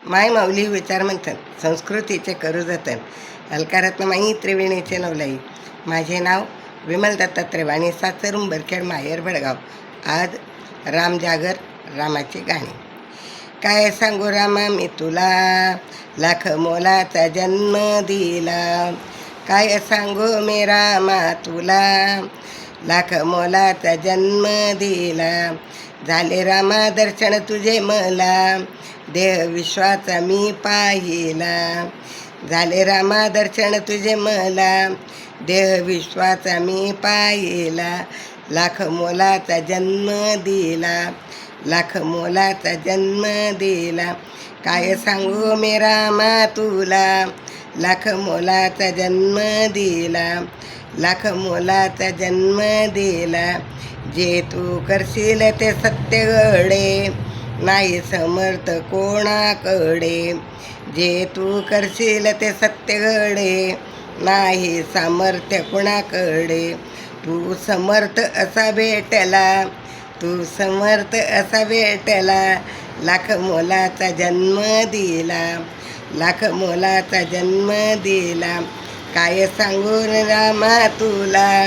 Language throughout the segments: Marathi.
माय माऊली विचार मंथन संस्कृतीचे करू जतन अलकारत्न माई त्रिवेणीचे नवलाई. माझे नाव विमल दत्तात्रय वाणी, सासर उंबरखेड, माहेर भडगाव. आज राम जागर, रामाची गाणी. काय सांगू रामा मी तुला, लाख मोलाचा जन्म दिला. काय सांगू मी रामा तुला, लाख मोलाचा जन्म दिला. झाले रामा दर्शन तुझे मला, देह विश्वाचा मी पाहिला. झाले रामा दर्शन तुझे मला, देह विश्वाचा मी पाहिला. लाख मोलाचा जन्म दिला, लाख मोलाचा जन्म दिला. काय सांगू मी रामा तुला, लाख मोलाचा जन्म दिला. लाख मोलाचा जन्म दिला. जे तू करशील ते सत्य घडे, नाही समर्थ कोणाकडे. जे तू करशील ते सत्य घडे, नाही सामर्थ्य कोणाकडे. तू समर्थ असा भेटला, तू समर्थ असा भेटला. लाख मोलाचा जन्म दिला, लाख मोलाचा जन्म दिला. काय सांगू रामा तुला,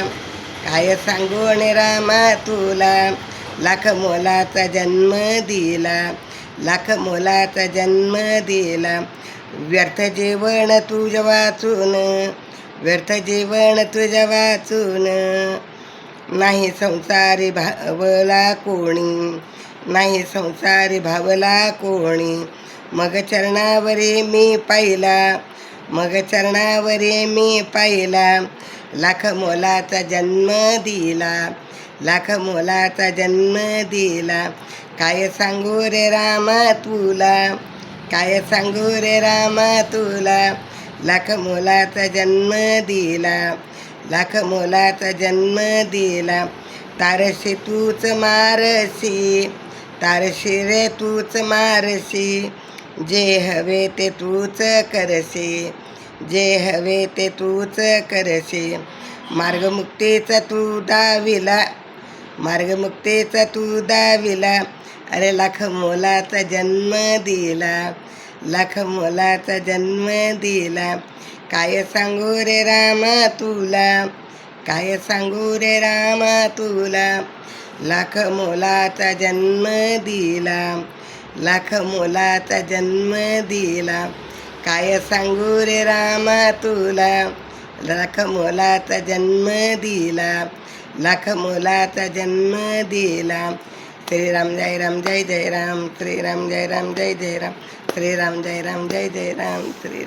काय सांगू रामा तुला. लाख मोलाचा जन्म दिला, लाख मोलाचा जन्म दिला. व्यर्थ जीवन तुझं वाचून, व्यर्थ जीवन तुझं वाचून. नाही संसारी भावला कोणी, नाही संसारी भावला कोणी. मग चरणावरी मी पाहिला, मग चरणावरी मी पाहिला. लाख मोलाचा जन्म दिला, लाख मोलाचा जन्म दिला. काय सांगू रे रामा तुला, काय सांगू रे रामा तुला. लाख मोलाचा जन्म दिला, लाख मोलाचा जन्म दिला. तारशी तूच मारशी, तारशी रे तूच मारशी. जे हवे ते तूच करशी, जे हवे ते तूच करशी. मार्गमुक्तीचा तू दाविला, मार्गमुक्तीचा तू दाविला. अरे लाख मोलाचा जन्म दिला, लाख मोलाचा जन्म दिला. काय सांगू रे रामा तुला, काय सांगू रे रामा तुला. लाख मोलाचा जन्म दिला, लाख मोलाचा जन्म दिला. काय सांगू रे रामा तुला, लाख मोलाचा जन्म दिला, लाख मोलाचा जन्म दिला. श्रीराम जय राम जय जय राम, श्रीराम जय राम जय जय राम, श्रीराम जय राम जय जय राम, श्रीराम.